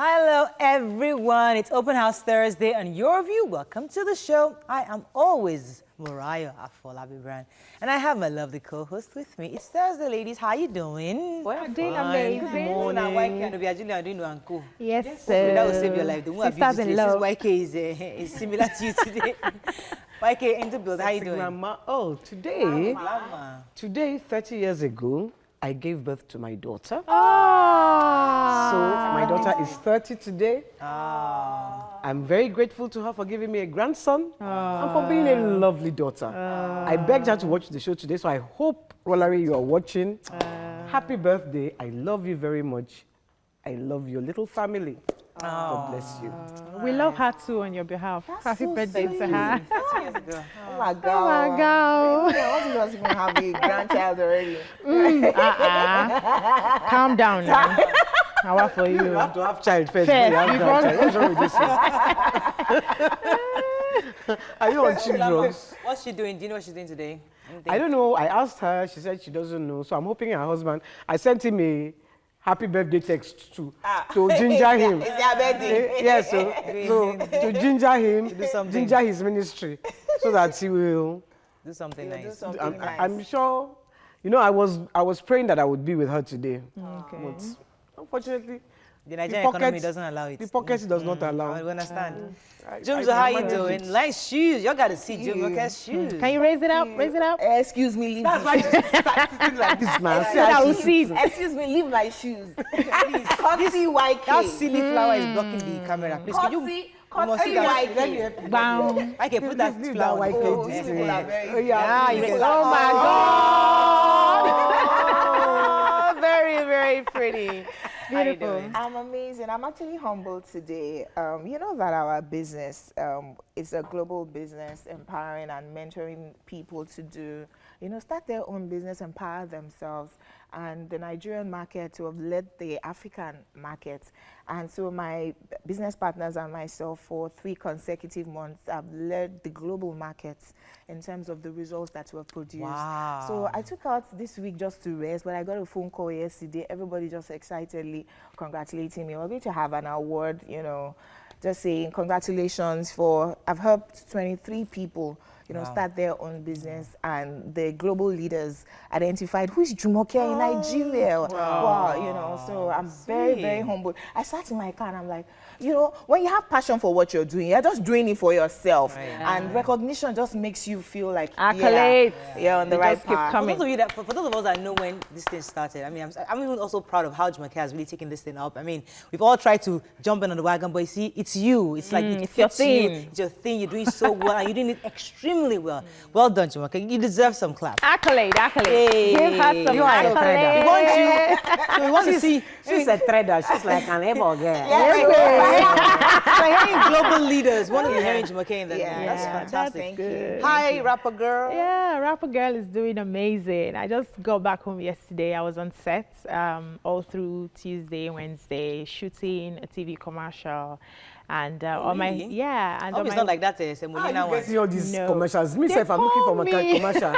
Hello, everyone. It's Open House Thursday, and your view. Welcome to the show. I am always Mariah Afolabi Brand, and I have my lovely co-host with me. It's Thursday, ladies. How you doing? We're doing amazing. Good morning. Yes, That will save your life. The one sisters in love. YK is similar to you today. YK into build. How you doing? Grandma. Oh, today, Mama. 30 years ago, I gave birth to my daughter. Oh. So my daughter is 30 today. Ah. I'm very grateful to her for giving me a grandson and for being a lovely daughter. I begged her to watch the show today, so I hope, Rolary, you are watching. Happy birthday. I love you very much. I love your little family. God bless you. We love her too on your behalf. Happy birthday to her. Oh my God. Oh my God. I want you guys to have a grandchild already. Calm down now. How are for you? You have to have child first. First, before you have before- grandchild. What's wrong with this one? Are you on cheap drugs? What's she doing? Do you know what she's doing today? Anything? I don't know. I asked her. She said she doesn't know. So I'm hoping her husband. I sent him a happy birthday text to ginger him. It's their birthday. Yes, so to ginger him, Do something. ginger his ministry, so that he will. Do something You'll do nice. something nice. I'm sure. You know, I was praying that I would be with her today, Okay. but unfortunately, The Nigerian pockets- economy doesn't allow it. the pocket does not allow. I understand. I Jumzo, how you manage doing? it. Nice shoes. You gotta see Jumzo's shoes. Can you raise it up? Raise it up. Excuse me, leave That's the why shoes. you start sitting like this, man. See So that how we'll she see sits. it. Excuse me, leave my shoes. Courtesy YK. That silly flower is blocking the camera. Please, can you? Courtesy see that? Let me YK. help you. Bam. I can put that Leave flower. that white on. cake Oh, this these thing. people are very Oh, yeah. Ah, you can- Oh my God. Oh, very, very pretty. How you Beautiful. doing? I'm amazing. I'm actually humbled today. You know that our business is a global business, empowering and mentoring people to do, start their own business, empower themselves, and the Nigerian market to have led the African market. And so my business partners and myself for 3 consecutive months have led the global markets in terms of the results that were produced. Wow. So I took out this week just to rest, but I got a phone call yesterday. Everybody just excitedly congratulating me. We're going to have an award, just saying congratulations for, I've helped 23 people, start their own business, and the global leaders identified who is Jumoke in Nigeria. Wow, so I'm very, very humbled. I sat in my car and I'm like, when you have passion for what you're doing, you're just doing it for yourself. Right. And recognition just makes you feel like, Accolades. you're on the They right just keep path. coming. For those of us that know when this thing started, I mean, I'm even also proud of how Jumoke has really taken this thing up. I mean, we've all tried to jump in on the wagon, but you see, it's you. It's like it it's your fits you. thing. It's your thing. You're doing so well, and you're doing it extremely well. Well done, Jumoke. You deserve some clap. Accolade. Hey. Give her some You are a accolade. We want you. So we want to see. She's a trader. She's like an able girl. So hearing global leaders, one of you hearing Jumoke in that. Yeah. That's Yeah, fantastic. Thank you. Hi, rapper girl. Yeah, Rapper Girl is doing amazing. I just got back home yesterday. I was on set all through Tuesday, Wednesday, shooting a TV commercial. And on my, really? yeah. And I hope on it's my, not like that, How Semolina you one. getting all these No. commercials? Me, They self, I'm looking for call my me. commercial.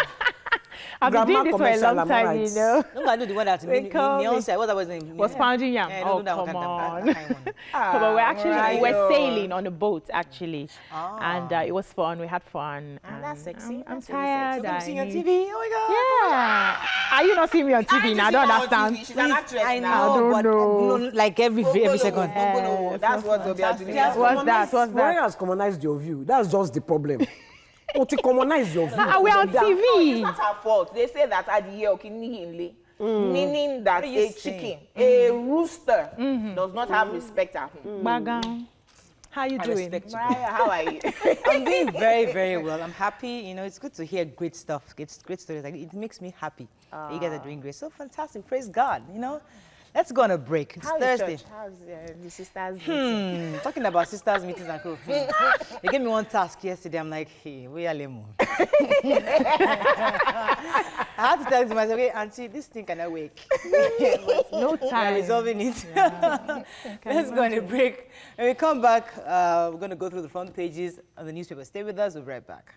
I've been doing this for a Grandma long commercial, am I time, you right? know. Don't I do the one that's They call me. Beyonce? What was the name? Was pounding yam. Yeah, Oh, don't do that one, come that on. kind of one. Come on, right. we're sailing on a boat actually, Ah. and it was fun. We had fun. And that's sexy. I'm That's really tired. So I I'm seeing on need- TV. Oh my God. Yeah. Are you not seeing me on TV now? I don't understand. She's an actress I now. know, I but don't know. like every second. That's what Obia doing. What's that? What's that? Mariah has commonized your view. That's just the problem. Oh, to commonize your view. We're on It's TV. not her fault. They say that at the year, meaning that What are you a saying? chicken, a rooster, does not have respect at home. Bagang. How you I doing? respect you. Mariah, how are you? I'm doing very, very well. I'm happy. It's good to hear great stuff, great stories. Like, it makes me happy. That you guys are doing great. So fantastic. Praise God. Let's go on a break. It's How's Thursday. church? How's the sisters? meeting? Talking about sisters meetings and co. They gave me one task yesterday. I'm like, hey, we are lemon. I had to tell myself, okay, auntie, this thing cannot wake. No I'm time. resolving it. Let's go on a break. When we come back, we're going to go through the front pages of the newspaper. Stay with us. We'll be right back.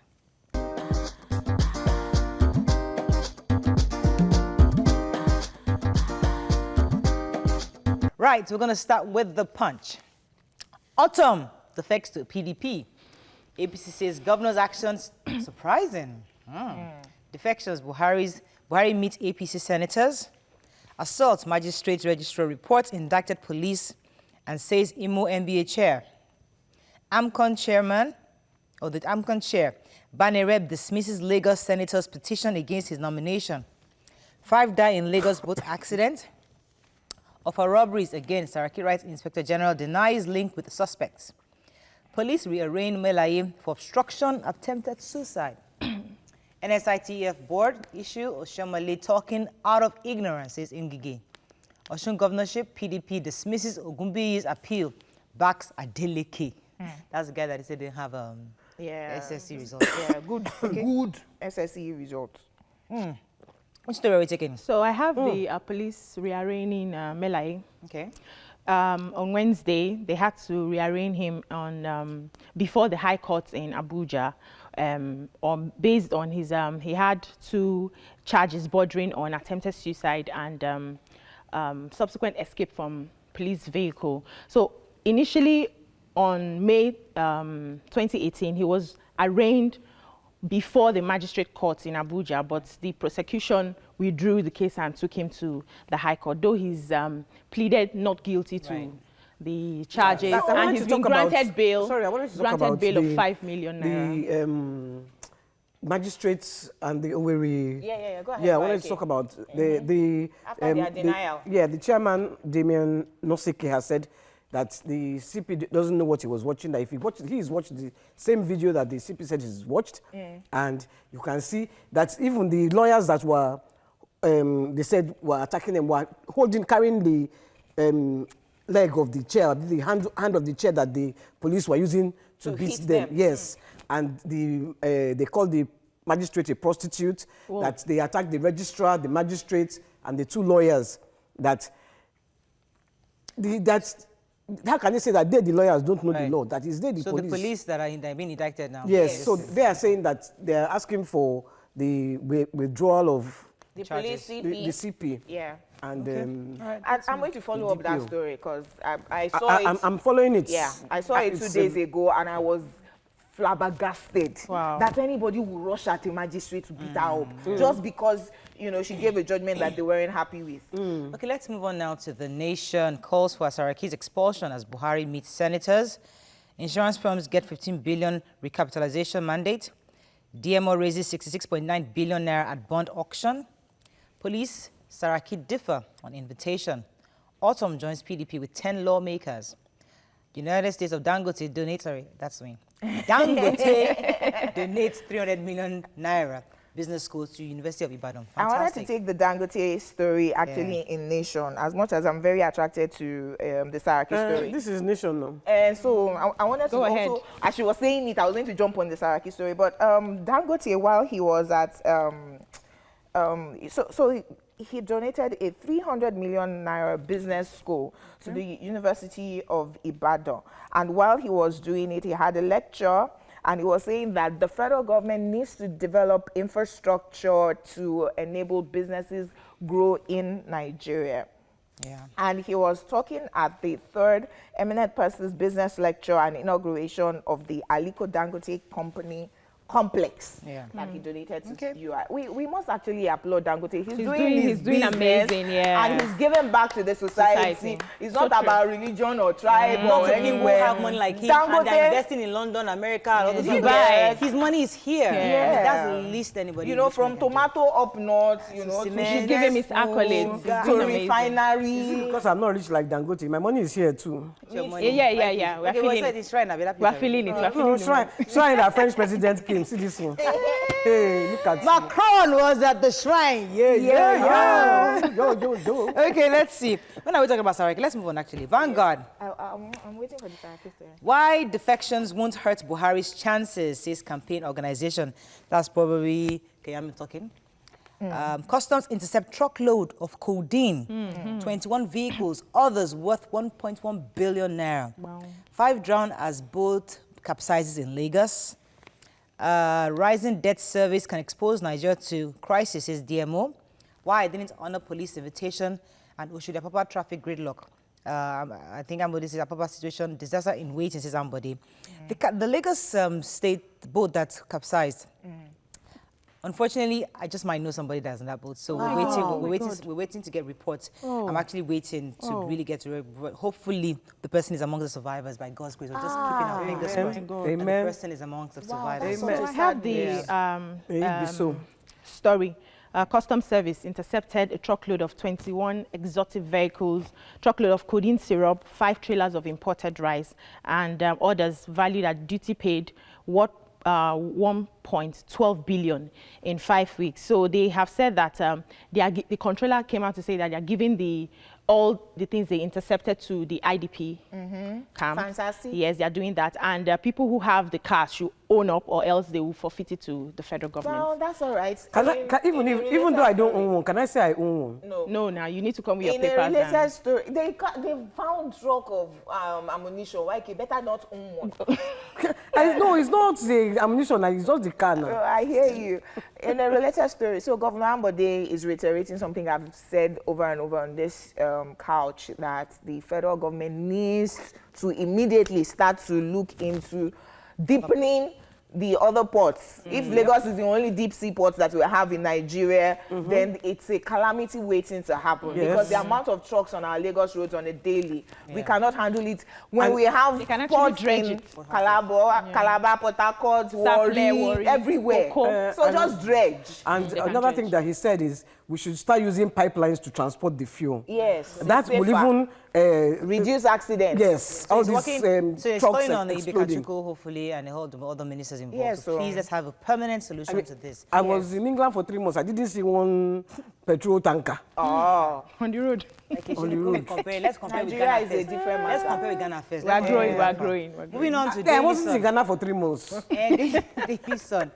Right, we're going to start with the punch. Autumn defects to PDP. APC says governor's actions surprising. Defections, Buhari meets APC senators. Assault, magistrate registrar reports indicted police and says Imo NBA chair. AMCON chairman, or the AMCON chair, Banereb dismisses Lagos senator's petition against his nomination. 5 die in Lagos boat accident. Of her robberies, again, Saraki Rights Inspector General denies link with the suspects. Police rearraign Melaye for obstruction, attempted suicide. NSITF board issue, Oshomale talking out of ignorance, says Ngige. Oshun governorship, PDP dismisses Ogumbi's appeal, backs Adeleke. That's the guy that they said didn't have SSC results. Yeah, good, good SSC results. Which story are we taking? So I have the police rearraigning Melaye. Okay. On Wednesday, they had to rearraign him on before the High Court in Abuja, based on his he had 2 charges bordering on attempted suicide and subsequent escape from police vehicle. So initially, on May 2018, he was arraigned before the magistrate court in Abuja, but the prosecution withdrew the case and took him to the High Court, though he's pleaded not guilty to the charges, and he's been granted bail. Sorry, I wanted to talk about bail of 5 million naira. The magistrates and the Owerri. Yeah, go ahead. Yeah, I wanted to talk about the After their denial. The chairman, Damian Noseke, has said that the CP doesn't know what he was watching, that if he's watched the same video that the CP said he's watched, and you can see that even the lawyers that were, they said were attacking them, were carrying the leg of the chair, the hand of the chair that the police were using to beat them. Yes, and they called the magistrate a prostitute, that they attacked the registrar, the magistrate, and the 2 lawyers, how can they say that the lawyers don't know the law? That is they the police. So the police that are being indicted now. Yes, so they are saying that they are asking for the withdrawal of The charges. police CP. the CP. Yeah. And I'm going to follow up that story because I saw it. I'm following it. Yeah, I saw it 2 days ago and I was flabbergasted that anybody would rush at a magistrate to beat her up just because, you know, she gave a judgment that they weren't happy with. Okay, let's move on now to The Nation. Calls for Saraki's expulsion as Buhari meets senators. Insurance firms get 15 billion recapitalization mandate. DMO raises 66.9 billion naira at bond auction. Police, Saraki differ on invitation. Autumn joins PDP with 10 lawmakers. United States of Dangote Dangote donates 300 million naira business school to University of Ibadan. Fantastic. I wanted to take the Dangote story actually in Nation, as much as I'm very attracted to the Saraki story. This is Nation now. And so I wanted to also, as she was saying it, I was going to jump on the Saraki story, but Dangote, while he was at, he donated a 300 million naira business school to the University of Ibadan. And while he was doing it, he had a lecture and he was saying that the federal government needs to develop infrastructure to enable businesses grow in Nigeria. Yeah. And he was talking at the 3rd Eminent Persons Business Lecture and inauguration of the Aliko Dangote Company complex that he donated to UI. We must actually applaud Dangote. He's doing amazing, and he's giving back to the society. It's not about religion or tribe or anywhere. People have money like him Dangote, and they're investing in London, America, all those Dubai. His money is here. That's the least anybody. You know, from tomato up north, you know, she's giving his accolades to refinery. Because I'm not rich like Dangote, my money is here too. Yeah. We're feeling it. We're feeling it. Shrine that French president came. See this one. Hey, look at Macron was at the shrine. Yo. Okay, let's see. When are we talking about Saraki? Let's move on actually. Vanguard. I'm waiting for the Saraki story. Why defections won't hurt Buhari's chances, says campaign organization. That's probably Kayami talking. Customs intercept truckload of codeine, 21 vehicles, others worth 1.1 billion naira. Wow. 5 drown as boat capsizes in Lagos. Rising debt service can expose Nigeria to crisis, says DMO. Why didn't honor police invitation and Oshodi Papa traffic gridlock. I think Ambody says Apapa situation, disaster in waiting, says Ambody. The Lagos state boat that capsized. Unfortunately, I just might know somebody that's in that boat, so we're waiting to get reports. I'm actually waiting to really get to it. Hopefully, the person is among the survivors by God's grace. We're just keeping our fingers crossed. And the person is amongst the survivors. So I have the story. Customs Service intercepted a truckload of 21 exotic vehicles, truckload of codeine syrup, 5 trailers of imported rice, and orders valued at duty paid what 1.12 billion in 5 weeks. So they have said that the controller came out to say that they are giving all the things they intercepted to the IDP camp. Fantastic. Yes, they are doing that. And people who have the cars should own up, or else they will forfeit it to the federal government. Well, that's all right. Even though I don't own one, can I say I own one? No, now you need to come with your In papers. a related story, they found truck of ammunition. Why you better not own one? No, it's not the ammunition, it's just the car now. I hear you. In a related story, so Governor Ambode is reiterating something I've said over and over on this couch, that the federal government needs to immediately start to look into deepening the other ports. If Lagos is the only deep sea port that we have in Nigeria, then it's a calamity waiting to happen, because the amount of trucks on our Lagos roads on a daily, we cannot handle it. When we have ports in Calabar, Port Harcourt, Warri, everywhere. So just dredge. And another thing that he said is we should start using pipelines to transport the fuel. Yes. That will even reduce accidents. Yes. So all it's these working, so it's trucks going on the exploding. Ibikachuku, hopefully, and all the other ministers involved. Yes, so please, let's have a permanent solution to this. I was in England for 3 months. I didn't see one petrol tanker. On the road. On the road. Let's compare with Nigeria Ghana is a first. different Let's matter. compare with Ghana first. We're growing. Moving on to Yeah, I Daily wasn't Sun. in Ghana for 3 months. Daily Sun.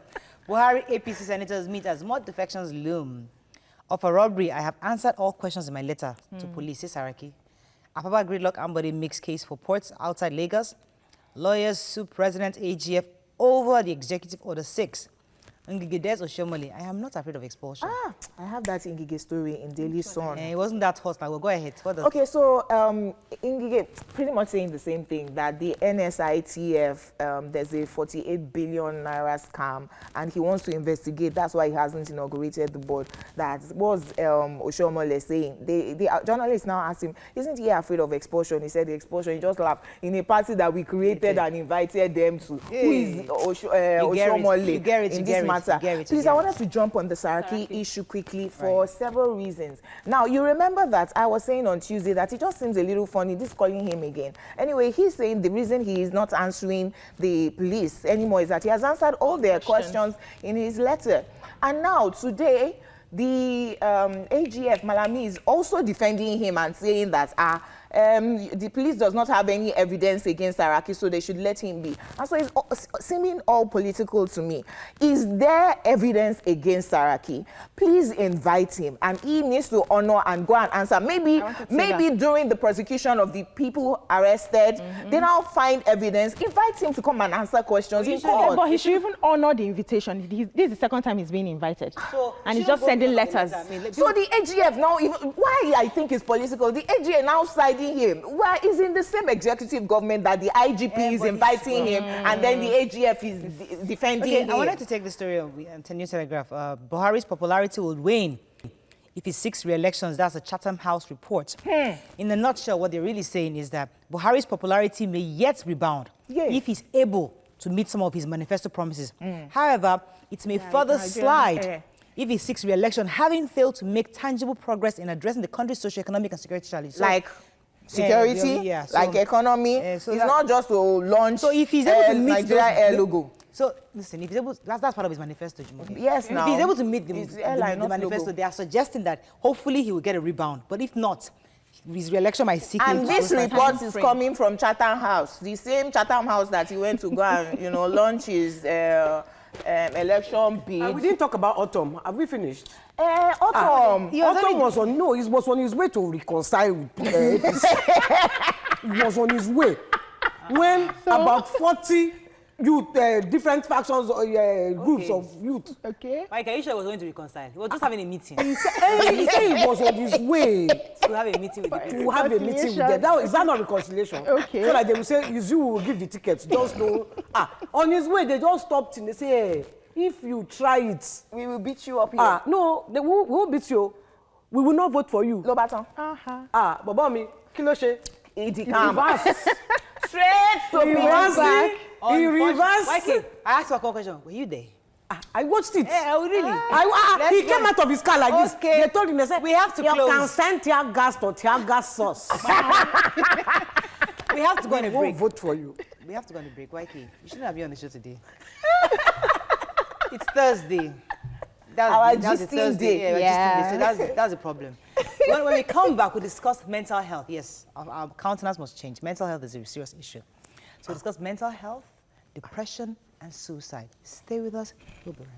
Buhari APC senators meet as more defections loom. Of a robbery, I have answered all questions in my letter to police, says Saraki. Apapa Gridlock Ambody makes case for ports outside Lagos. Lawyers sue President AGF over the Executive Order 6. Ngigedez Oshomole, I am not afraid of expulsion. I have that Ngige story in Daily Sun. It wasn't that hot, but we'll go ahead. Okay, so Ngige pretty much saying the same thing, that the NSITF, there's a 48 billion naira scam, and he wants to investigate. That's why he hasn't inaugurated the board. That was Oshomole saying. The journalists now asked him, isn't he afraid of expulsion? He said the expulsion, he just laughed. In a party that we created and invited them to. Who is Oshomole in this matter? Please, I wanted to jump on the Saraki issue quickly for several reasons. Now, you remember that I was saying on Tuesday that it just seems a little funny, this calling him again. Anyway, he's saying the reason he is not answering the police anymore is that he has answered all their questions in his letter. And now, today, the AGF Malami is also defending him and saying that the police does not have any evidence against Saraki, so they should let him be. And so it's seeming all political to me. Is there evidence against Saraki? Please invite him, and he needs to honor and go and answer. Maybe during the prosecution of the people arrested, they now find evidence. Invite him to come and answer questions in court. But he should even honor the invitation. This is the second time he's being invited. And he's just sending letters. So the AGF now, why I think it's political, the AGF now siding him. Well, he's in the same executive government that the IGP is inviting him, and then the AGF is defending him. I wanted to take the story of the New Telegraph. Buhari's popularity will wane if he seeks re-elections. That's a Chatham House report. In a nutshell, what they're really saying is that Buhari's popularity may yet rebound if he's able to meet some of his manifesto promises. However, it may further slide if he seeks re-election, having failed to make tangible progress in addressing the country's socio-economic and security challenges. So, like security, like economy. So it's not just to launch if he's able to meet Nigeria Air logo. So listen, if he's able, that's part of his manifesto. Yes, now. If he's able to meet the manifesto, logo. they are suggesting that hopefully he will get a rebound. But if not, his re-election might seek. And this report is coming from Chatham House, the same Chatham House that he went to go and launch his election bid. We didn't talk about Autumn. Have we finished? Autumn. Autumn was on, no, he was on his way to reconcile with APC. He was on his way. When about 40 youth, different factions or groups of youth. Okay. Mike, are you sure he was going to reconcile? He was just having a meeting. He said he was on his way To have a meeting with the people. to have a meeting with them. Is that not reconciliation? Okay. So that they will say, it's you who will give the tickets. Just know. On his way, they just stopped him. They say, hey, if you try it, We will beat you up here. no, we won't beat you. We will not vote for you. Lobaton. Baba mi, kí ló ṣe? It Reverse. straight to He Peter's back. He reversed. Okay, I asked you a question. Were you there? I watched it. Really? He came out of his car like this. Okay. They told him, they said, We have to you close. can send tear gas to tear gas sauce. We have to go on a We won't break. vote for you. We have to go on a break. Why, Kay? You shouldn't have been on the show today. It's Thursday. Our That's the gisting Thursday. day. Yeah, gisting day. So that's the problem. When we come back, we discuss mental health. Yes, our countenance must change. Mental health is a serious issue. So we discuss mental health, depression, and suicide. Stay with us. We'll be right back.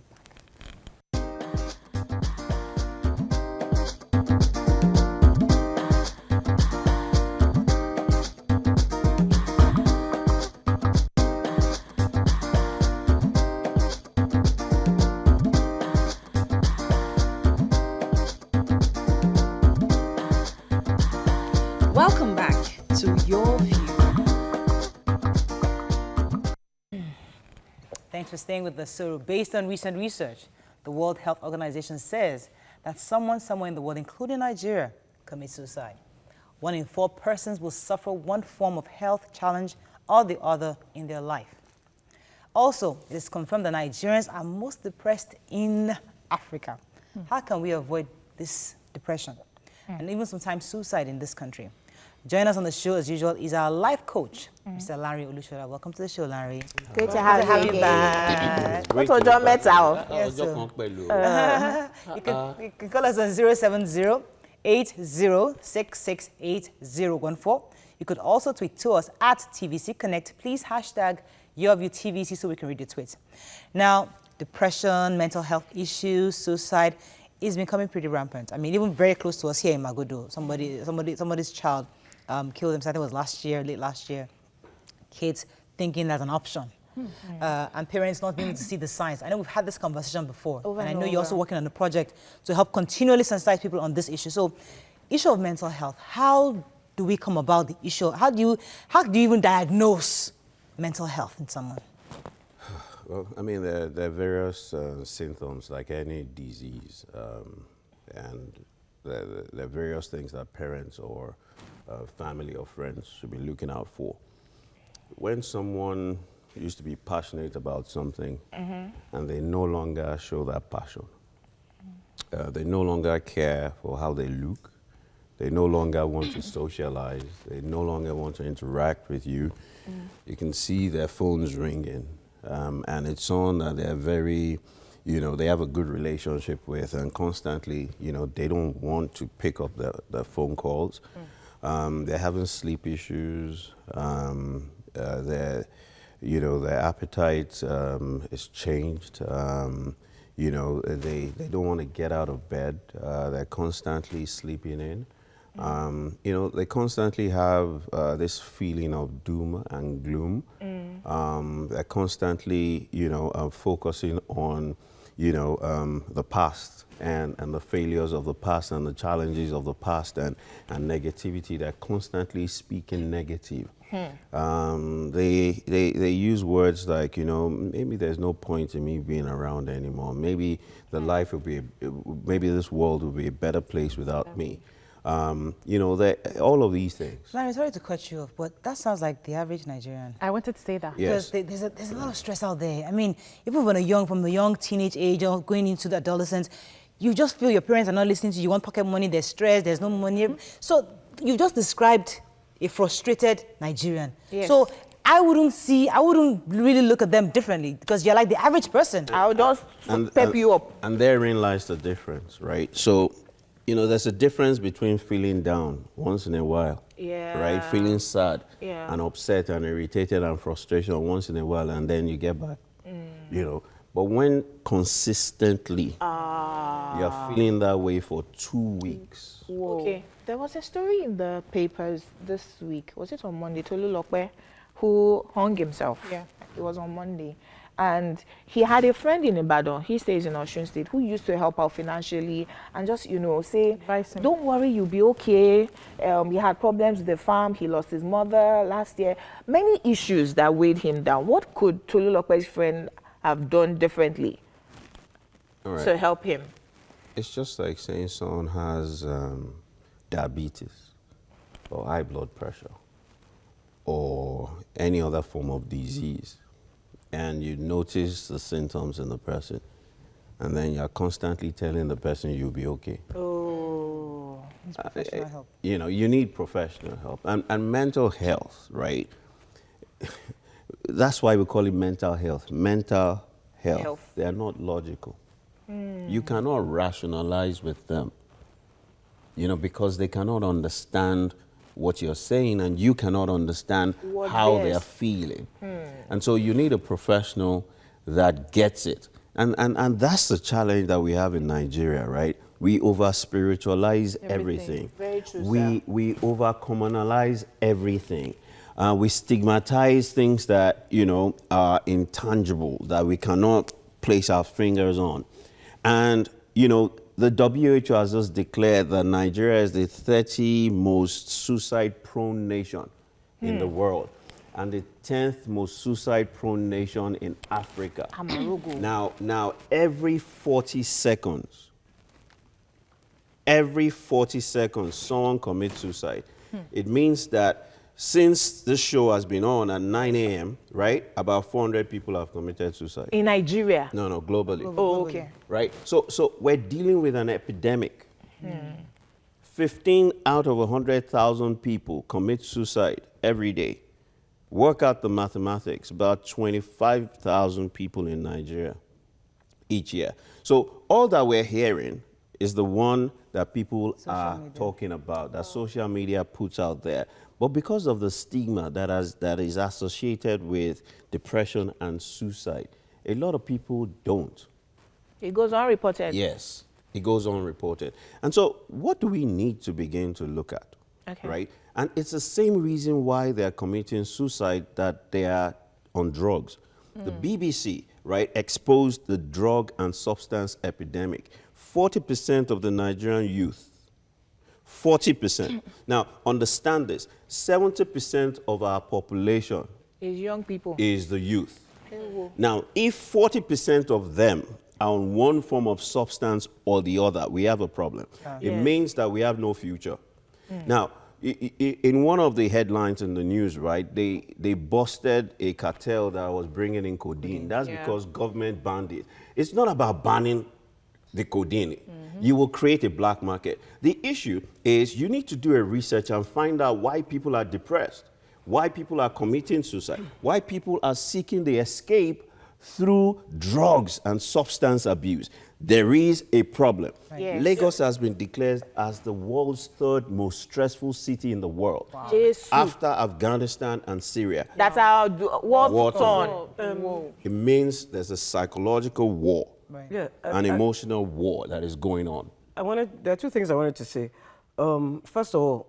Welcome back to Your View. Thanks for staying with us. So, based on recent research, the World Health Organization says that someone somewhere in the world, including Nigeria, commits suicide. 1 in 4 persons will suffer one form of health challenge or the other in their life. Also, it is confirmed that Nigerians are most depressed in Africa. How can we avoid this depression and even sometimes suicide in this country? Join us on the show as usual is our life coach, Mr. Lanre Olusola. Welcome to the show, Lanre. Great to have you back. What's your job metal? Yes, you can call us on 070-80668014. You could also tweet to us at TVC Connect. Please hashtag YourViewTVC so we can read your tweets. Now, depression, mental health issues, suicide is becoming pretty rampant. I mean, even very close to us here in Magodo, somebody's child killed himself. I think it was late last year. Kids thinking that's an option. And parents not being able to see the signs. I know we've had this conversation before, and I know you're also working on a project to help continually sensitize people on this issue. So, issue of mental health, how do we come about the issue? How do you even diagnose mental health in someone? Well, I mean, there are various symptoms like any disease, and there are various things that parents or family or friends should be looking out for. When someone used to be passionate about something and they no longer show that passion, they no longer care for how they look, they no longer want to socialize, they no longer want to interact with you, you can see their phones ringing. And it's someone that they're very, they have a good relationship with, and constantly, they don't want to pick up the phone calls. They're having sleep issues. Their appetite is changed. They don't want to get out of bed. They're constantly sleeping in. They constantly have this feeling of doom and gloom. They're constantly, focusing on, the past and the failures of the past and the challenges of the past and negativity. They're constantly speaking negative. They use words like, maybe there's no point in me being around anymore. Maybe maybe this world will be a better place without me. All of these things. Larry, sorry to cut you off, but that sounds like the average Nigerian. I wanted to say that. Yes. Because there's a lot of stress out there. I mean, even from the young teenage age or going into the adolescence, you just feel your parents are not listening to you. You want pocket money, there's stress, there's no money. So you just described a frustrated Nigerian. Yes. So I wouldn't really look at them differently because you're like the average person. I'll just pep you up. And therein lies the difference, right? So, there's a difference between feeling down once in a while, right? Feeling sad and upset and irritated and frustration once in a while, and then you get back, But when consistently you're feeling that way for 2 weeks. Whoa. Okay, there was a story in the papers this week. Was it on Monday? Tolu Lokwe, who hung himself. Yeah. It was on Monday. And he had a friend in Ibadan, he stays in Osun State, who used to help out financially and just, you know, say, Advise him. don't worry, you'll be okay. He had problems with the farm. He lost his mother last year. Many issues that weighed him down. What could Tolulope's friend have done differently All right. to help him? It's just like saying someone has diabetes or high blood pressure or any other form of disease, and you notice the symptoms in the person, and then you're constantly telling the person you'll be okay. Oh. It's professional help. You know, you need professional help. And mental health, right? That's why we call it mental health. Mental health. They are not logical. You cannot rationalize with them, you know, because they cannot understand what you're saying, and you cannot understand how they are feeling. And so you need a professional that gets it. And that's the challenge that we have in Nigeria, right? We over-spiritualize everything. Very true, We over-communalize everything. We stigmatize things that, you know, are intangible, that we cannot place our fingers on. And, you know, the WHO has just declared that Nigeria is the 30th most suicide-prone nation in the world, and the 10th most suicide-prone nation in Africa. Now, every 40 seconds, someone commits suicide. It means that since this show has been on at 9 a.m., right, about 400 people have committed suicide. In Nigeria? No, globally. Oh, okay. Right? So we're dealing with an epidemic. 15 out of 100,000 people commit suicide every day. Work out the mathematics, about 25,000 people in Nigeria each year. So all that we're hearing is the one that people are talking about, that social media puts out there. But because of the stigma that is associated with depression and suicide, a lot of people don't. It goes unreported. Yes, it goes unreported. And so what do we need to begin to look at? Okay. Right? And it's the same reason why they're committing suicide, that they are on drugs. The BBC, right, exposed the drug and substance epidemic. 40% of the Nigerian youth, 40%. Now, understand this, 70% of our population It's young people. is the youth. Now, if 40% of them are on one form of substance or the other, we have a problem. It means that we have no future. Now, in one of the headlines in the news, right, they busted a cartel that was bringing in codeine. That's because government banned it. It's not about banning the codeine. You will create a black market. The issue is you need to do a research and find out why people are depressed, why people are committing suicide, why people are seeking the escape through drugs and substance abuse. There is a problem. Yes. Lagos has been declared as the world's third most stressful city in the world, after Afghanistan and Syria. That's our war torn. It means there's a psychological war, Yeah, an emotional war that is going on. There are two things I wanted to say. First of all,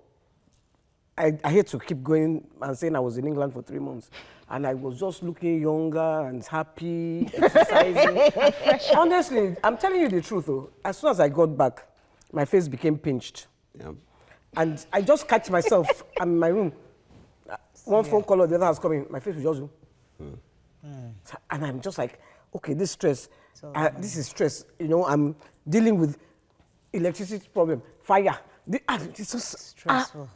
I hate to keep going and saying I was in England for 3 months, and I was just looking younger and happy, exercising. Honestly, I'm telling you the truth, though. As soon as I got back, my face became pinched. Yeah. And I just catch myself. I'm in my room. One phone call or the other has come in. My face was just... And I'm just like, okay, this stress, this is stress. You know, I'm dealing with electricity problem, fire. It's just Stressful.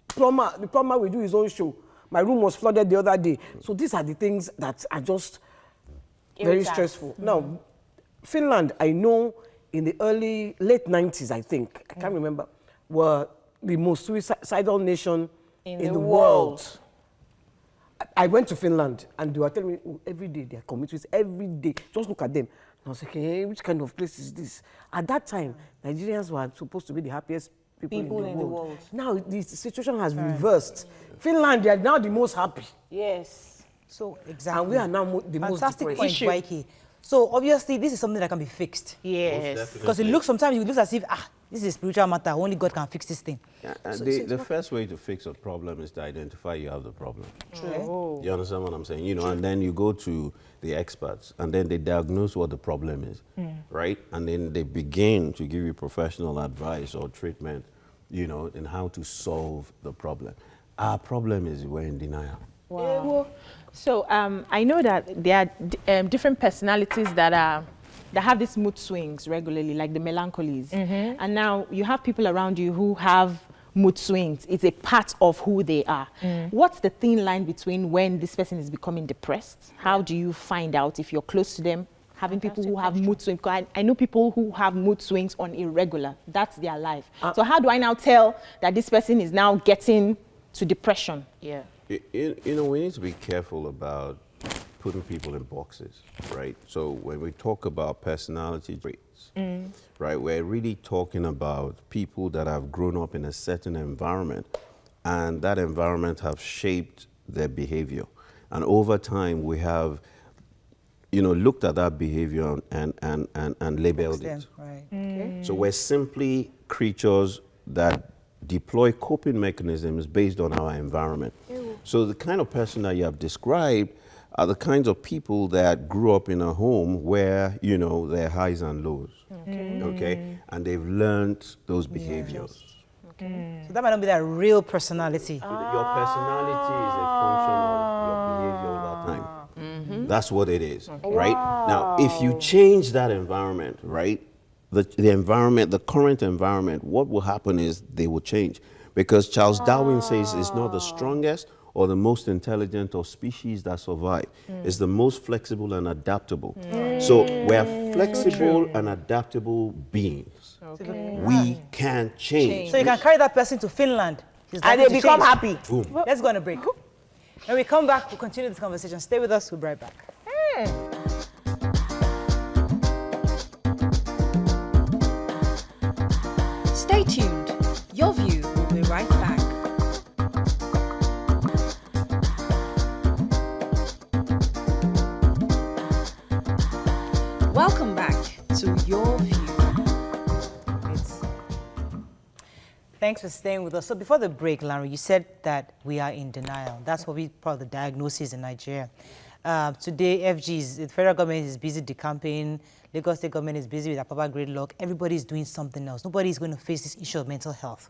The plumber will do his own show. My room was flooded the other day. So these are the things that are just very stressful. Now, Finland, I know in the late 90s, I think, I can't remember, were the most suicidal nation in the world. I went to Finland and they were telling me, oh, every day they are committing suicide, every day. Just look at them. And I was like, hey, which kind of place is this? At that time, Nigerians were supposed to be the happiest people in the world. Now the situation has reversed. Finland, they are now the most happy. Yes. So, exactly. And we are now the most Fantastic depressed. point, Waike. So, obviously, this is something that can be fixed. Yes. Because it looks, sometimes it looks as if, this is a spiritual matter. Only God can fix this thing. Yeah, the first way to fix a problem is to identify you have the problem. True. You understand what I'm saying? You know, and then you go to the experts, and then they diagnose what the problem is, right? And then they begin to give you professional advice or treatment, you know, in how to solve the problem. Our problem is we're in denial. Wow. So I know that there are different personalities that have these mood swings regularly, like the melancholies. And now you have people around you who have mood swings. It's a part of who they are. What's the thin line between when this person is becoming depressed? How do you find out if you're close to them? Having people who have mood swings. I know people who have mood swings on irregular. That's their life. So how do I now tell that this person is now getting to depression? Yeah. You know, we need to be careful about putting people in boxes, right? So when we talk about personality traits, right, we're really talking about people that have grown up in a certain environment, and that environment have shaped their behavior. And over time, we have, you know, looked at that behavior and labeled it. Right. So we're simply creatures that deploy coping mechanisms based on our environment. So the kind of person that you have described are the kinds of people that grew up in a home where, you know, there are highs and lows, okay? And they've learned those behaviors. So that might not be that real personality. Your personality is a function of your behavior over time. That's what it is, right? Now, if you change that environment, right, the environment, the current environment, what will happen is they will change. Because Charles Darwin says it's not the strongest or the most intelligent of species that survive. It's the most flexible and adaptable. So we're flexible and adaptable beings. We can change. So you can carry that person to Finland. And they become happy. Boom. Let's go on a break. When we come back, we'll continue this conversation. Stay with us. We'll be right back. Stay tuned. Your View will be right back. Welcome back to Your View. Thanks for staying with us. So before the break, Lanre, you said that we are in denial. That's what we call the diagnosis in Nigeria. Today, the federal government is busy decamping. Lagos State government is busy with a proper gridlock. Everybody is doing something else. Nobody is going to face this issue of mental health.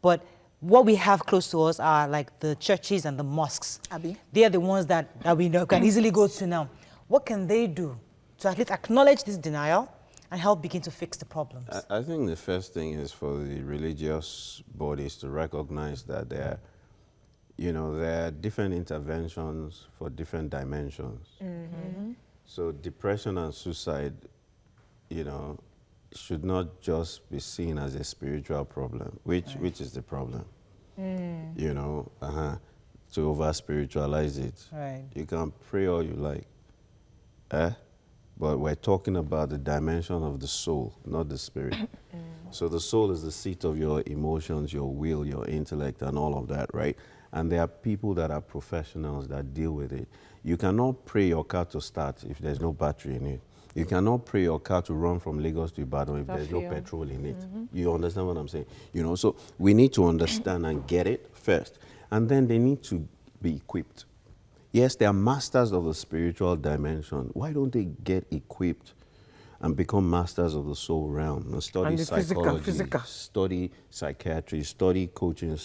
But what we have close to us are like the churches and the mosques. Abi. They are the ones that we know can easily go to now. What can they do to at least acknowledge this denial and help begin to fix the problems? I think the first thing is for the religious bodies to recognize that there are different interventions for different dimensions. So depression and suicide, you know, should not just be seen as a spiritual problem, which is the problem. You know, to over-spiritualize it. Right. You can pray all you like, but we're talking about the dimension of the soul, not the spirit. So the soul is the seat of your emotions, your will, your intellect, and all of that, right? And there are people that are professionals that deal with it. You cannot pray your car to start if there's no battery in it. You cannot pray your car to run from Lagos to Ibadan if there's no petrol in it. You understand what I'm saying? You know, so we need to understand and get it first. And then they need to be equipped. Yes, they are masters of the spiritual dimension. Why don't they get equipped and become masters of the soul realm and study psychology, study psychiatry, study coaching,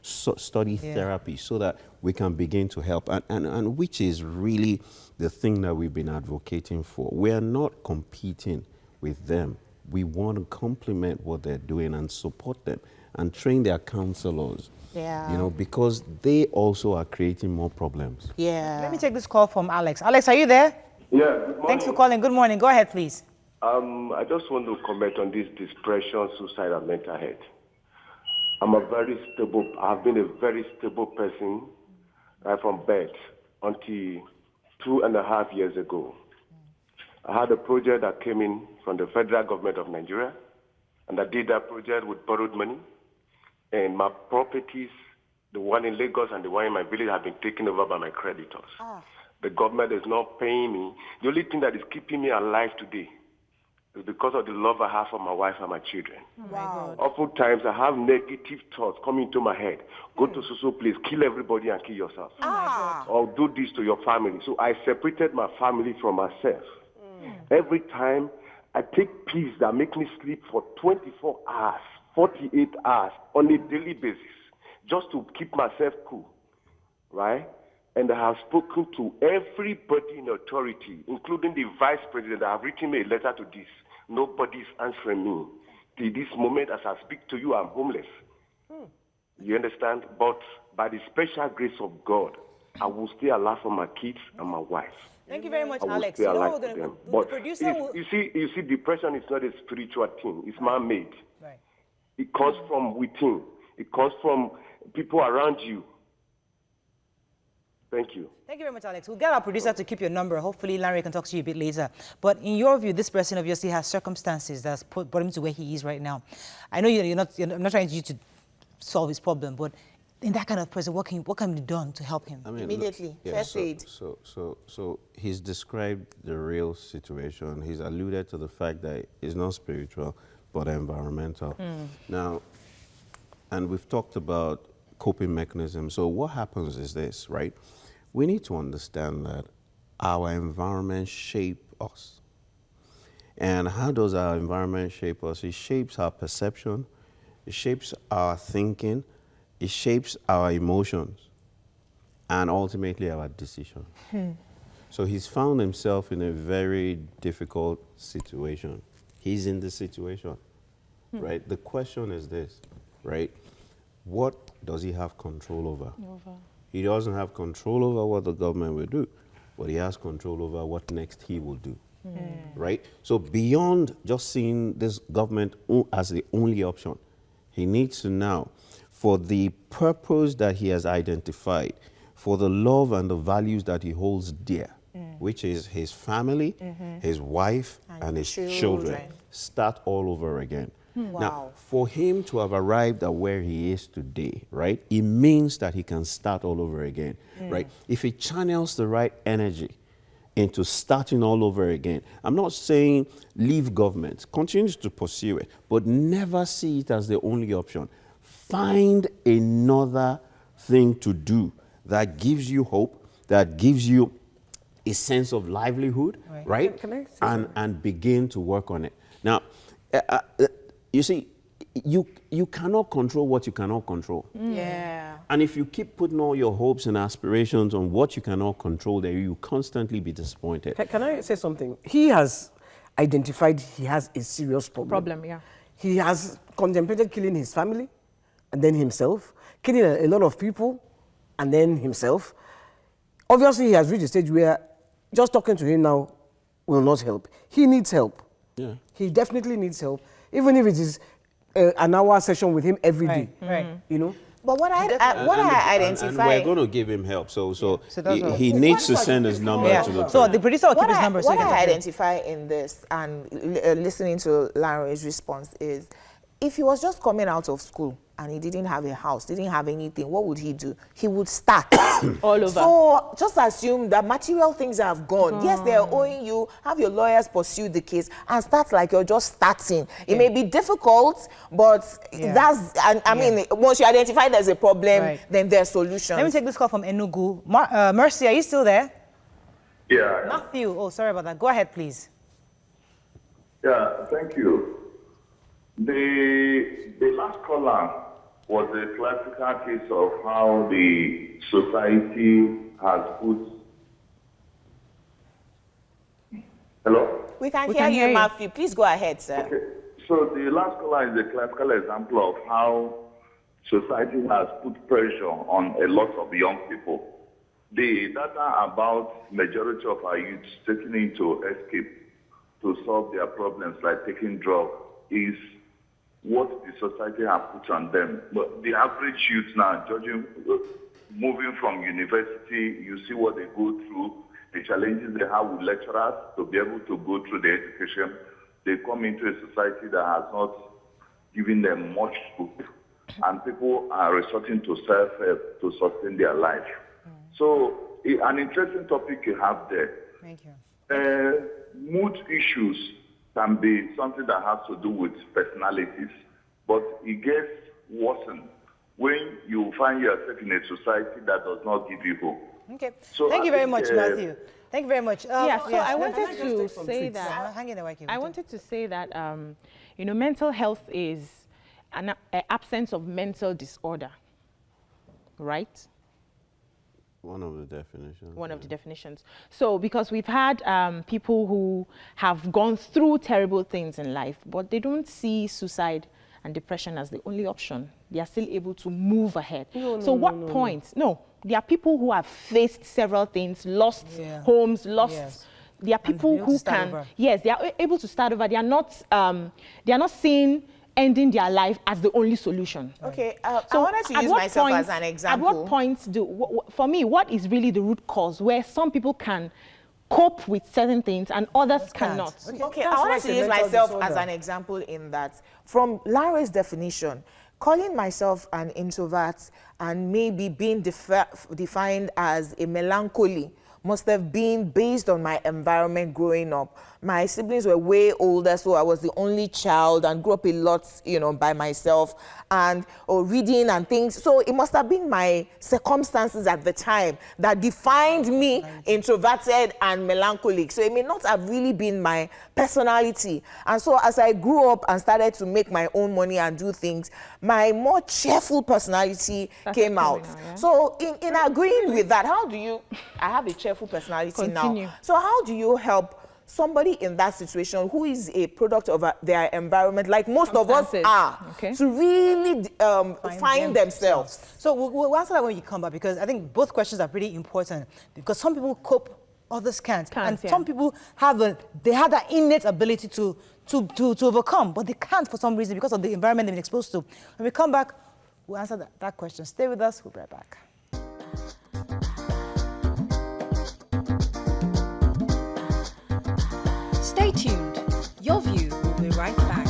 study therapy, so that we can begin to help, and which is really the thing that we've been advocating for. We are not competing with them. We want to complement what they're doing and support them and train their counselors. Yeah. You know, because they also are creating more problems. Yeah. Let me take this call from Alex. Alex, are you there? Yeah, good morning. Thanks for calling. Good morning. Go ahead, please. I just want to comment on this depression, suicide, and mental health. I have been a very stable person right from birth until 2.5 years ago. I had a project that came in from the federal government of Nigeria, and I did that project with borrowed money. And my properties, the one in Lagos and the one in my village, have been taken over by my creditors. The government is not paying me. The only thing that is keeping me alive today It's because of the love I have for my wife and my children. Wow. Oftentimes, I have negative thoughts coming into my head. Go to so place, kill everybody and kill yourself. Or do this to your family. So I separated my family from myself. Every time I take pills that make me sleep for 24 hours, 48 hours on a daily basis, just to keep myself cool, right? And I have spoken to everybody in authority, including the vice president. I have written a letter to this. Nobody is answering me. Till this moment, as I speak to you, I'm homeless. You understand? But by the special grace of God, I will stay alive for my kids and my wife. Thank you very much, I will Alex. stay You know alive what for we're them. gonna, the But producer will... you see, depression is not a spiritual thing. It's man-made. Right. It comes from within. It comes from people around you. Thank you. Thank you very much, Alex. We'll get our producer to keep your number. Hopefully, Lanre can talk to you a bit later. But in your view, this person obviously has circumstances that's brought him to where he is right now. I know I'm not trying you to solve his problem, but in that kind of person, what can be done to help him? I mean, Immediately, first aid. So he's described the real situation. He's alluded to the fact that it's not spiritual, but environmental. Now, and we've talked about coping mechanisms. So what happens is this, right? We need to understand that our environment shape us. And how does our environment shape us? It shapes our perception, it shapes our thinking, it shapes our emotions, and ultimately our decision. So he's found himself in a very difficult situation. He's in this situation, right? The question is this, right? What does he have control over? He doesn't have control over what the government will do, but he has control over what next he will do, right? So beyond just seeing this government as the only option, he needs to now, for the purpose that he has identified, for the love and the values that he holds dear, which is his family, his wife, and his children, start all over again. Now, for him to have arrived at where he is today, right, it means that he can start all over again, right? If he channels the right energy into starting all over again, I'm not saying leave government, continue to pursue it, but never see it as the only option. Find another thing to do that gives you hope, that gives you a sense of livelihood, right? And begin to work on it. Now, you see, you cannot control what you cannot control. Yeah. And if you keep putting all your hopes and aspirations on what you cannot control, then you constantly be disappointed. Can I say something? He has identified he has a serious problem. Yeah. He has contemplated killing his family and then himself, killing a lot of people and then himself. Obviously, he has reached a stage where just talking to him now will not help. He needs help. Yeah. He definitely needs help, even if it is an hour session with him every day. You know. But what I identify... And we're going to give him help. So he needs to send his number to the So the producer will keep his number. What I identify in this and listening to Lanre's response is, if he was just coming out of school and he didn't have a house, didn't have anything, what would he do? He would start. All over. So just assume that material things have gone. Yes, they are owing you. Have your lawyers pursue the case and start like you're just starting. It may be difficult, but that's, I mean, once you identify there's a problem, then there's solutions. Let me take this call from Enugu. Mercy, are you still there? Yeah. Matthew, oh, sorry about that. Go ahead, please. Yeah, thank you. The last caller was a classical case of how the society has put... Hello? We can hear you, Matthew. Please go ahead, sir. Okay. So the last caller is a classical example of how society has put pressure on a lot of young people. The data about majority of our youth taking into escape to solve their problems, like taking drugs, is what the society has put on them. But the average youth now, judging, moving from university, you see what they go through, the challenges they have with lecturers to be able to go through the education. They come into a society that has not given them much hope, and people are resorting to self-help to sustain their life. So, an interesting topic you have there. Thank you. Mood issues can be something that has to do with personalities, but it gets worsened when you find yourself in a society that does not give you hope. Okay. So Thank I you very think, much, Matthew. Thank you very much. Yeah, so yes, I let- wanted to say that hang in there, Waki. I wanted to say that you know, mental health is an absence of mental disorder, right? One of the definitions. One of the definitions. So because we've had people who have gone through terrible things in life, but they don't see suicide and depression as the only option. They are still able to move ahead. What point? No, there are people who have faced several things, lost homes, lost. Yes. There are people able to who start can, over. yes, they are able to start over. They are not seeing ending their life as the only solution. Okay, I wanted to use myself as an example. At what point for me, what is really the root cause where some people can cope with certain things and others cannot? Okay, That's I why wanted it's to a use mental myself disorder. as an example in that. From Lanre's definition, calling myself an introvert and maybe being defined as a melancholy must have been based on my environment growing up. My siblings were way older, so I was the only child and grew up a lot, you know, by myself or reading and things. So it must have been my circumstances at the time that defined me introverted and melancholic. So it may not have really been my personality. And so as I grew up and started to make my own money and do things, my more cheerful personality came out. Yeah. So in agreeing with that, how do you, I have a cheerful personality Continue. now. So how do you help somebody in that situation who is a product of their environment, like most of us are, to really find themselves? So we'll answer that when you come back, because I think both questions are pretty important, because some people cope, others can't. And some people have that innate ability to overcome, but they can't for some reason because of the environment they've been exposed to. When we come back, we'll answer that question. Stay with us. We'll be right back. Stay tuned. Your View will be right back.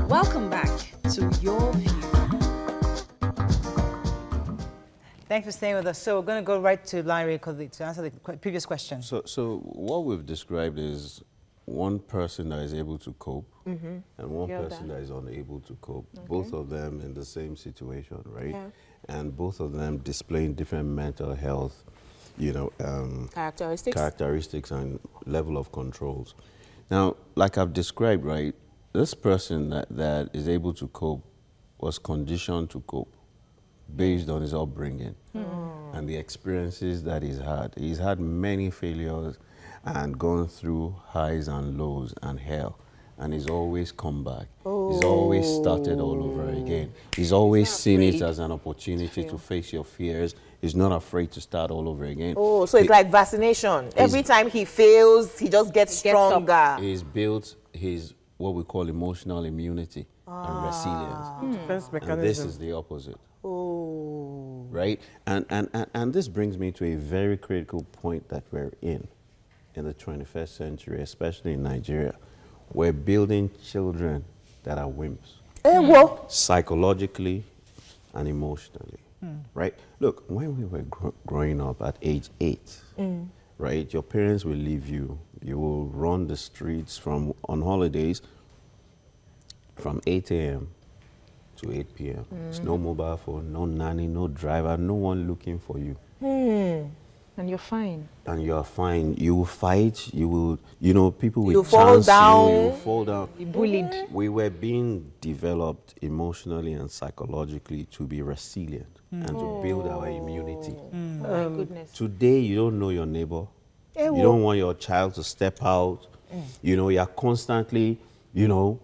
Welcome back to Your View. Thanks for staying with us. So we're going to go right to Lanre to answer the previous question. So what we've described is one person that is able to cope and one person that is unable to cope. Both of them in the same situation, right? Yeah. And both of them displaying different mental health, you know, characteristics and level of controls. Now, like I've described, right, this person that is able to cope was conditioned to cope based on his upbringing and the experiences that he's had. He's had many failures and gone through highs and lows and hell. And he's always come back. He's always started all over again. He's always seen it as an opportunity to face your fears. He's not afraid to start all over again. Oh, so it's like vaccination. Every time he fails, he just gets stronger. He's built his, what we call emotional immunity and resilience. Defense mechanism. And this is the opposite. Right? And this brings me to a very critical point that we're in the 21st century, especially in Nigeria. We're building children that are wimps. Psychologically and emotionally, right? Look, when we were growing up at age 8, right, your parents will leave you. You will run the streets on holidays from 8 a.m. to 8 p.m. There's no mobile phone, no nanny, no driver, no one looking for you. And you're fine. And you're fine. You will fight. You will, you know, people will You fall down. you will fall down. You're bullied. We were being developed emotionally and psychologically to be resilient and to build our immunity. My goodness. Today, you don't know your neighbor. You don't want your child to step out. You know, you're constantly, you know,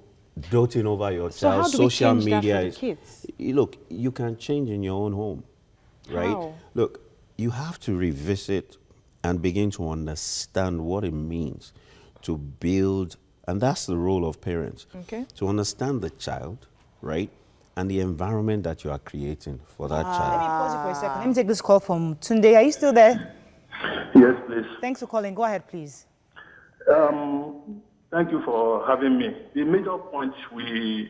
doting over your So child. how do we Social change that media for the is. kids? Look, you can change in your own home, right? How? Look, you have to revisit and begin to understand what it means to build, and that's the role of parents, to understand the child, right, and the environment that you are creating for that Let me child. pause you for a second. Let me take this call from Tunde. Are you still there? Yes, please. Thanks for calling. Go ahead, please. Thank you for having me. The major point we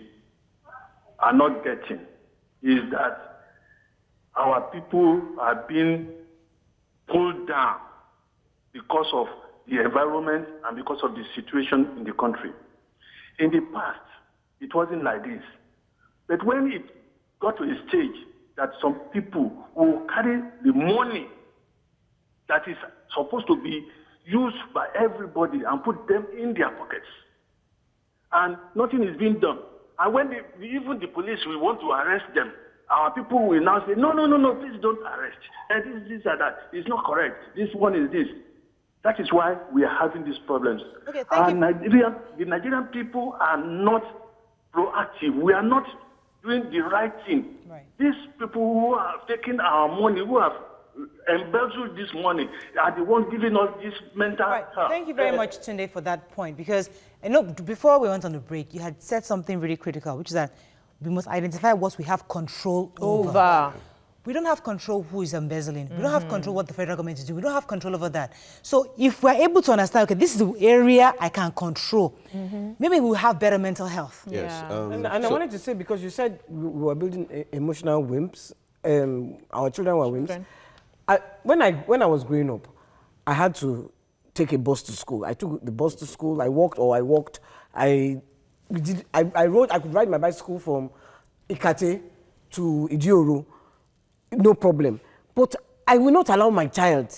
are not getting is that our people are being pulled down because of the environment and because of the situation in the country. In the past, it wasn't like this. But when it got to a stage that some people will carry the money that is supposed to be used by everybody and put them in their pockets, and nothing is being done. And when even the police will want to arrest them, our people will now say, no, please don't arrest. And this and that. It's not correct. This one is this. That is why we are having these problems. Okay, thank you. The Nigerian people are not proactive. We are not doing the right thing. Right. These people who have taken our money, who have embezzled this money, are the ones giving us this mental health. Thank you very much, Tunde, for that point. Because I know before we went on the break, you had said something really critical, which is that we must identify what we have control over. We don't have control who is embezzling. We don't have control what the federal government is doing. We don't have control over that. So if we're able to understand, okay, this is the area I can control, maybe we'll have better mental health. Yes. And I wanted to say, because you said we were building emotional wimps, our children were wimps. When I was growing up, I had to take a bus to school. I took the bus to school. I walked. I could ride my bicycle from Ikate to Idioro, no problem. But I will not allow my child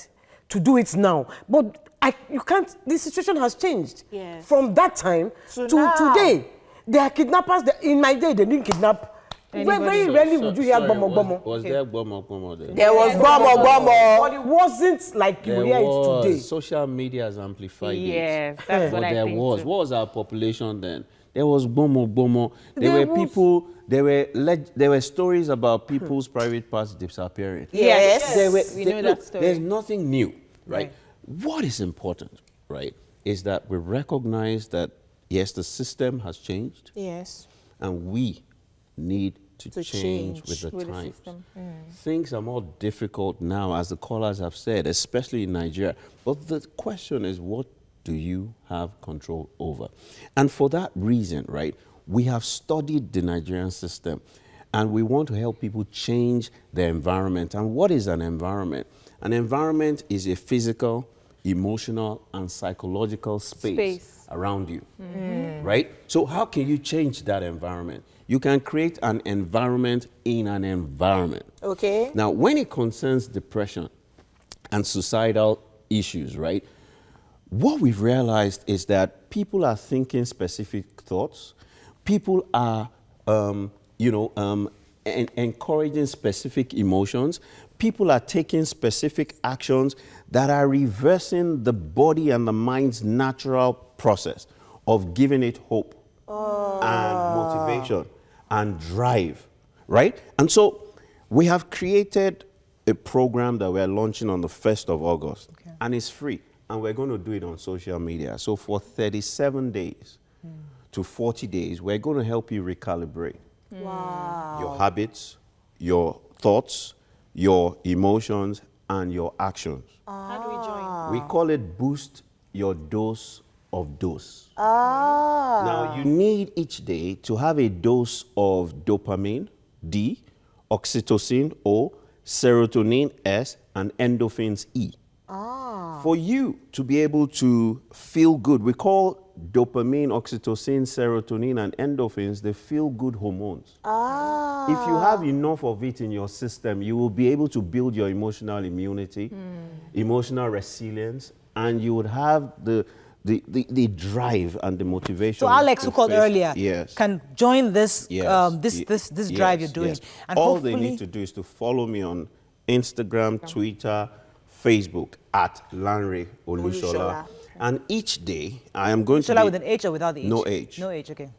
to do it now. But you can't. The situation has changed. Yes. From that time to today. There are kidnappers. In my day, they didn't kidnap. Very rarely would you hear Bomo. Was there Bomo there? There was Bomo. But it wasn't like you hear it today. Social media has amplified it. Yes, that's what I think. What was our population then? There was Bomo. There were people. There were stories about people's private parts disappearing. Yes. We know that story. There's nothing new, right? What is important, right, is that we recognize that yes, the system has changed. Yes. And we need to change with the times. Things are more difficult now, as the callers have said, especially in Nigeria. But the question is, what do you have control over? And for that reason, right, we have studied the Nigerian system, and we want to help people change their environment. And what is an environment? An environment is a physical, emotional, and psychological space around you, right? So how can you change that environment? You can create an environment in an environment. Okay. Now, when it concerns depression and suicidal issues, right, what we've realized is that people are thinking specific thoughts. People are, encouraging specific emotions. People are taking specific actions that are reversing the body and the mind's natural process of giving it hope and motivation and drive, right? And so we have created a program that we're launching on the 1st of August, and it's free, and we're going to do it on social media. So for 37 days to 40 days, we're going to help you recalibrate your habits, your thoughts, your emotions, and your actions. How do we join? We call it Boost Your Dose of Dose. Now, you need each day to have a dose of dopamine, D, oxytocin, O, serotonin, S, and endorphins, E. For you to be able to feel good, we call dopamine, oxytocin, serotonin, and endorphins the feel-good hormones. If you have enough of it in your system, you will be able to build your emotional immunity, emotional resilience, and you would have the drive and the motivation. So Alex, who called earlier, can join this this drive you're doing. And all they need to do is to follow me on Instagram, Twitter, Facebook at Lanre Olusola. And each day I am going to be... with an H or without the H? No H. No H, okay.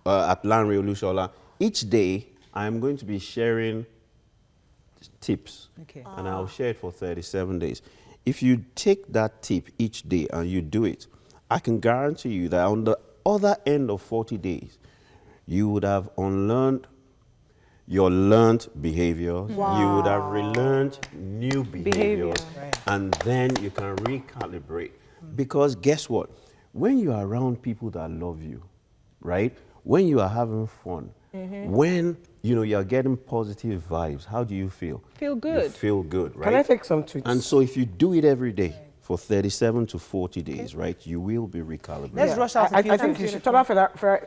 At Lanre Olusola. Each day I am going to be sharing tips. Okay. And I'll share it for 37 days. If you take that tip each day and you do it, I can guarantee you that on the other end of 40 days, you would have unlearned your learned behaviors. You would have relearned new behaviors. And then you can recalibrate. Because guess what? When you are around people that love you, right? When you are having fun When you're getting positive vibes, how do you feel? Feel You good. feel good, right? Can I take some tweets? And so if you do it every day for 37 to 40 days, right, you will be recalibrated. Let's rush out. I think you should,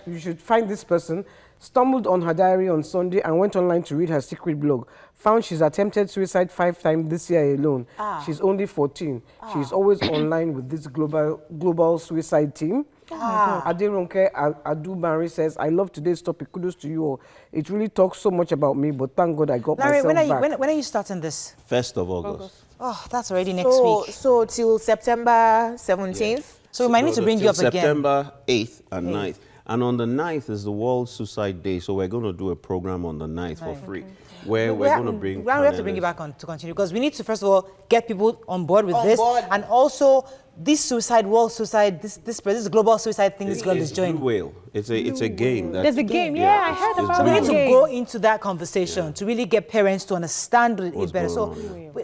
you should find this person. Stumbled on her diary on Sunday and went online to read her secret blog. Found she's attempted suicide 5 times this year alone. She's only 14. She's always online with this global suicide team. Aderonke Adubari says, I love today's topic. Kudos to you all. It really talks so much about me, but thank God I got Larry, myself back. when are you starting this? 1st of August. Oh, that's already next week. So till September 17th. So we might need to bring you up again. September 8th and 9th. And on the 9th is the World Suicide Day, so we're going to do a program on the 9th for free, where we're going to bring... We have to bring you back on to continue, because we need to, first of all, get people on board with this, and also this global suicide thing this girl is joining. Blue Whale. It's a game. There's a game, I heard about So we need to game. go into that conversation to really get parents to understand it better. So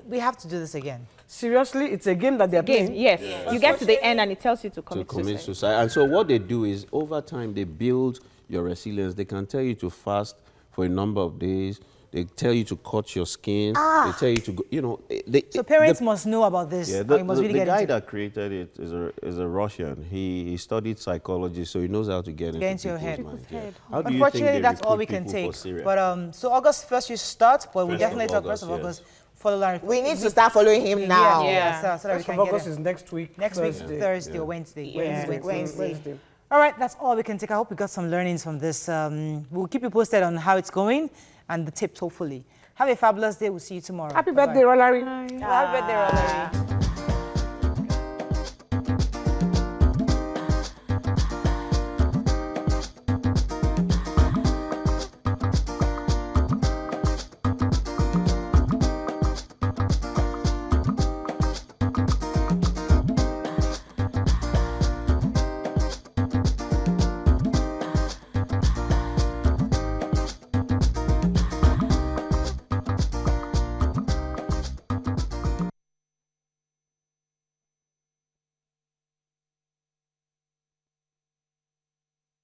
we have to do this again. Seriously, it's a game that they're Game, playing? yes. You get to the end and it tells you to to commit commit suicide. suicide. And so what they do is, over time, they build your resilience. They can tell you to fast for a number of days. They tell you to cut your skin. They tell you to go, So parents must know about this. Yeah, or you must really the get guy into that created it is a Russian. He studied psychology, so he knows how to get into your head. people's minds. Yeah. How do you think Unfortunately, they that's all we recruit can people take. for Syria? But so August 1st you start, but we 1st definitely of talk 1st August, of yes. August. Follow Larry. We need to start following him now. So that we First can of get August it. is next week. Next week, Thursday. Thursday or Wednesday. Wednesday. All right, that's all we can take. I hope we got some learnings from this. We'll keep you posted on how it's going and the tips, hopefully. Have a fabulous day. We'll see you tomorrow. Happy Bye-bye. birthday, Rolary. Happy birthday, Larry.